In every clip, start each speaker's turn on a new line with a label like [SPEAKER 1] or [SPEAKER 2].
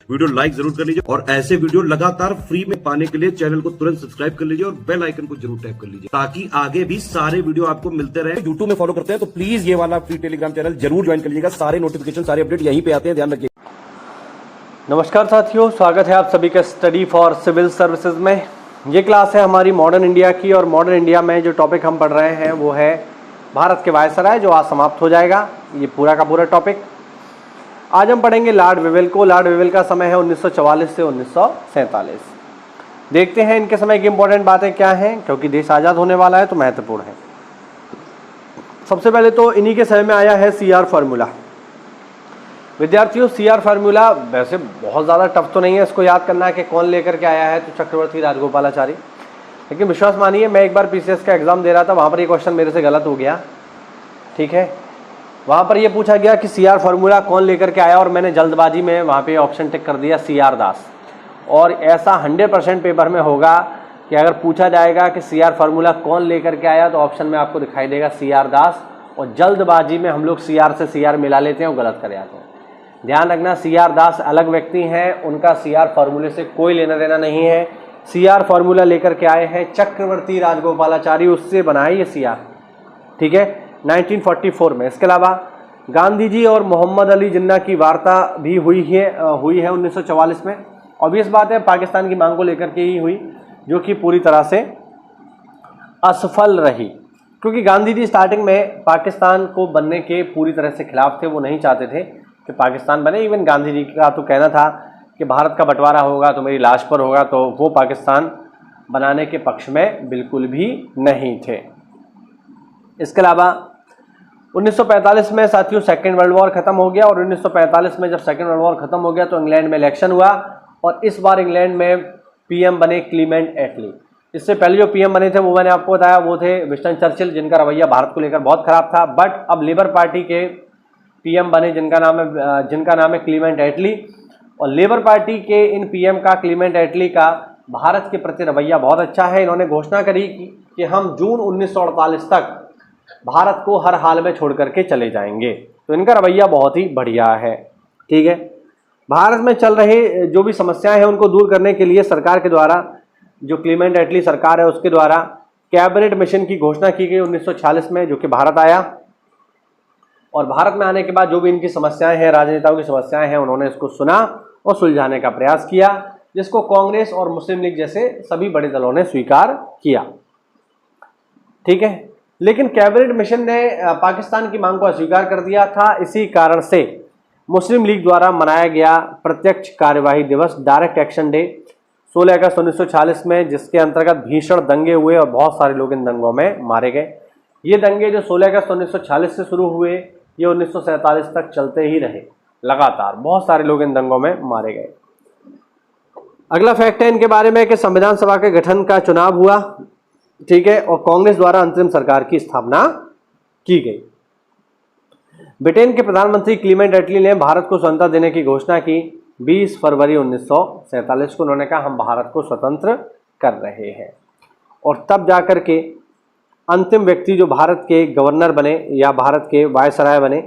[SPEAKER 1] Video like जरूर कर लीजिए और ऐसे वीडियो लगातार फ्री में पाने के लिए चैनल को तुरंत सब्सक्राइब कर लीजिए और बेल आइकन को जरूर टैप कर लीजिए ताकि आगे भी सारे वीडियो आपको मिलते रहे। यूट्यूब में फॉलो करते हैं तो प्लीज ये वाला फ्री टेलीग्राम चैनल जरूर ज्वाइन कर लीजिएगा। सारे नोटिफिकेशन सारे अपडेट यहीं पे आते हैं, ध्यान रखिए।
[SPEAKER 2] नमस्कार साथियों, स्वागत है आप सभी का स्टडी फॉर सिविल सर्विसेज में। ये क्लास है हमारी मॉडर्न इंडिया की और मॉडर्न इंडिया में जो टॉपिक हम पढ़ रहे हैं वो है भारत के वायसराय, जो आज समाप्त हो जाएगा ये पूरा का पूरा टॉपिक। आज हम पढ़ेंगे लॉर्ड वेवेल को। लॉर्ड वेवेल का समय है 1944 से 1947। देखते हैं इनके समय की इंपॉर्टेंट बातें क्या हैं, क्योंकि देश आज़ाद होने वाला है तो महत्वपूर्ण है। सबसे पहले तो इन्हीं के समय में आया है CR फार्मूला। विद्यार्थियों, CR फार्मूला वैसे बहुत ज़्यादा टफ तो नहीं है, इसको याद करना है कि कौन लेकर के आया है, तो चक्रवर्ती राजगोपालाचारी। लेकिन विश्वास मानिए, मैं एक बार PCS का एग्जाम दे रहा था, वहाँ पर ये क्वेश्चन मेरे से गलत हो गया। ठीक है, वहाँ पर ये पूछा गया कि CR फार्मूला कौन लेकर के आया और मैंने जल्दबाजी में वहाँ पे ऑप्शन टिक कर दिया CR दास। और ऐसा 100% पेपर में होगा कि अगर पूछा जाएगा कि CR फार्मूला कौन लेकर के आया तो ऑप्शन में आपको दिखाई देगा CR दास, और जल्दबाजी में हम लोग CR से CR मिला लेते हैं और गलत कर जाते हैं। ध्यान रखना, CR दास अलग व्यक्ति हैं, उनका CR फार्मूले से कोई लेना देना नहीं है। CR फार्मूला लेकर के आए हैं चक्रवर्ती राजगोपालाचारी, उससे बनाए ये CR। ठीक है, 1944 में। इसके अलावा गांधी जी और मोहम्मद अली जिन्ना की वार्ता भी हुई है 1944 में। ऑब्वियस बात है, पाकिस्तान की मांग को लेकर के ही हुई, जो कि पूरी तरह से असफल रही, क्योंकि गांधी जी स्टार्टिंग में पाकिस्तान को बनने के पूरी तरह से खिलाफ थे। वो नहीं चाहते थे कि पाकिस्तान बने। इवन गांधी जी का तो कहना था कि भारत का बंटवारा होगा तो मेरी लाश पर होगा, तो वो पाकिस्तान बनाने के पक्ष में बिल्कुल भी नहीं थे। इसके अलावा 1945 में साथियों सेकेंड वर्ल्ड वॉर खत्म हो गया, और 1945 में जब सेकेंड वर्ल्ड वॉर खत्म हो गया तो इंग्लैंड में इलेक्शन हुआ, और इस बार इंग्लैंड में PM बने क्लीमेंट एटली। इससे पहले जो PM बने थे वो मैंने आपको बताया, वो थे विंस्टन चर्चिल, जिनका रवैया भारत को लेकर बहुत खराब था। बट अब लेबर पार्टी के PM बने जिनका नाम है क्लीमेंट एटली, और लेबर पार्टी के इन PM का, क्लीमेंट एटली का, भारत के प्रति रवैया बहुत अच्छा है। इन्होंने घोषणा करी कि हम जून 1948 तक भारत को हर हाल में छोड़ करके चले जाएंगे। तो इनका रवैया बहुत ही बढ़िया है। ठीक है, भारत में चल रहे जो भी समस्याएं हैं उनको दूर करने के लिए सरकार के द्वारा, जो क्लीमेंट एटली सरकार है उसके द्वारा कैबिनेट मिशन की घोषणा की गई 1946 में, जो कि भारत आया। और भारत में आने के बाद जो भी इनकी समस्याएं हैं, राजनेताओं की समस्याएं हैं, उन्होंने इसको सुना और सुलझाने का प्रयास किया, जिसको कांग्रेस और मुस्लिम लीग जैसे सभी बड़े दलों ने स्वीकार किया। ठीक है, लेकिन कैबिनेट मिशन ने पाकिस्तान की मांग को अस्वीकार कर दिया था। इसी कारण से मुस्लिम लीग द्वारा मनाया गया प्रत्यक्ष कार्यवाही दिवस, डायरेक्ट एक्शन डे, 16 अगस्त 1946 में, जिसके अंतर्गत भीषण दंगे हुए और बहुत सारे लोग इन दंगों में मारे गए। ये दंगे जो 16 अगस्त 1946 से शुरू हुए, ये 1947 तक चलते ही रहे लगातार। बहुत सारे लोग इन दंगों में मारे गए। अगला फैक्ट है इनके बारे में कि संविधान सभा के गठन का चुनाव हुआ। ठीक है, और कांग्रेस द्वारा अंतरिम सरकार की स्थापना की गई। ब्रिटेन के प्रधानमंत्री क्लीमेंट एटली ने भारत को स्वतंत्रता देने की घोषणा की 20 फरवरी 1947 को। उन्होंने कहा हम भारत को स्वतंत्र कर रहे हैं, और तब जाकर के अंतिम व्यक्ति जो भारत के गवर्नर बने या भारत के वायसराय बने,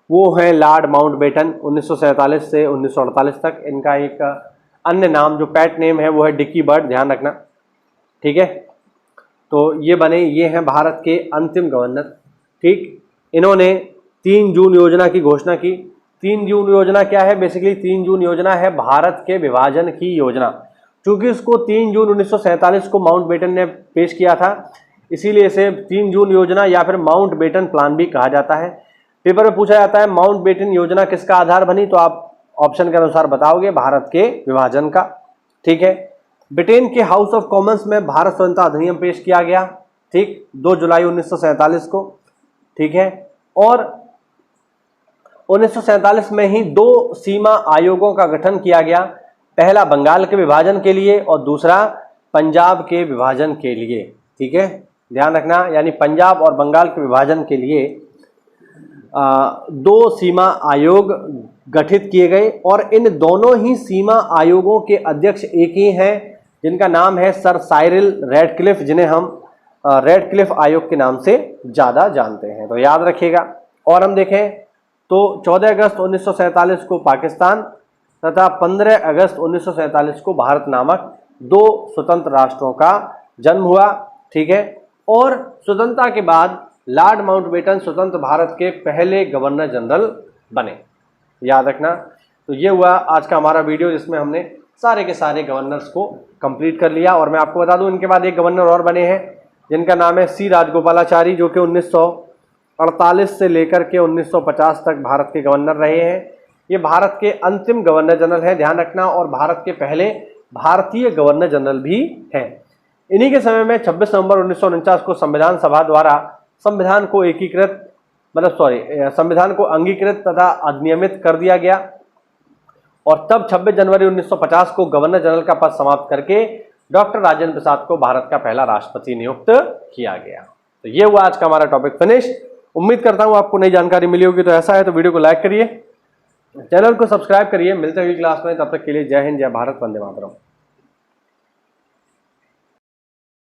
[SPEAKER 2] वो हैं लॉर्ड माउंटबेटन। 1947 से 1948 तक इनका एक अन्य नाम, जो पैट नेम है, वो है डिकी बर्ड, ध्यान रखना। ठीक है, तो ये बने, ये हैं भारत के अंतिम गवर्नर। ठीक, इन्होंने 3 जून योजना की घोषणा की। 3 जून योजना क्या है? बेसिकली 3 जून योजना है भारत के विभाजन की योजना। चूंकि इसको 3 जून 1947 को माउंटबेटन ने पेश किया था, इसीलिए इसे 3 जून योजना या फिर माउंटबेटन प्लान भी कहा जाता है। पेपर में पूछा जाता है माउंटबेटन योजना किसका आधार बनी, तो आप ऑप्शन के अनुसार बताओगे भारत के विभाजन का। ठीक है, ब्रिटेन के हाउस ऑफ कॉमन्स में भारत स्वतंत्रता अधिनियम पेश किया गया, ठीक, 2 जुलाई 1947 को। ठीक है, और 1947 में ही 2 सीमा आयोगों का गठन किया गया, पहला बंगाल के विभाजन के लिए और दूसरा पंजाब के विभाजन के लिए। ठीक है, ध्यान रखना, यानी पंजाब और बंगाल के विभाजन के लिए 2 सीमा आयोग गठित किए गए, और इन दोनों ही सीमा आयोगों के अध्यक्ष एक ही हैं, जिनका नाम है सर साइरिल रेडक्लिफ, जिन्हें हम रेडक्लिफ आयोग के नाम से ज़्यादा जानते हैं, तो याद रखिएगा। और हम देखें तो 14 अगस्त 1947 को पाकिस्तान तथा 15 अगस्त 1947 को भारत नामक 2 स्वतंत्र राष्ट्रों का जन्म हुआ। ठीक है, और स्वतंत्रता के बाद लॉर्ड माउंटबेटन स्वतंत्र भारत के पहले गवर्नर जनरल बने, याद रखना। तो ये हुआ आज का हमारा वीडियो, जिसमें हमने सारे के सारे गवर्नर्स को कंप्लीट कर लिया। और मैं आपको बता दूं, इनके बाद एक गवर्नर और बने हैं जिनका नाम है सी राजगोपालाचारी, जो कि 1948 से लेकर के 1950 तक भारत के गवर्नर रहे हैं। ये भारत के अंतिम गवर्नर जनरल हैं, ध्यान रखना, और भारत के पहले भारतीय गवर्नर जनरल भी हैं। इन्हीं के समय में 26 नवंबर 1949 को संविधान सभा द्वारा संविधान को संविधान को अंगीकृत तथा अधिनियमित कर दिया गया, और तब 26 जनवरी 1950 को गवर्नर जनरल का पद समाप्त करके डॉक्टर राजेंद्र प्रसाद को भारत का पहला राष्ट्रपति नियुक्त किया गया। तो ये हुआ आज का हमारा टॉपिक फिनिश। उम्मीद करता हूं आपको नई जानकारी मिली होगी। तो ऐसा है तो वीडियो को लाइक करिए, चैनल को सब्सक्राइब करिए। मिलते हैं अगली क्लास में, तब तक के लिए जय हिंद, जय भारत, वंदे मातरम।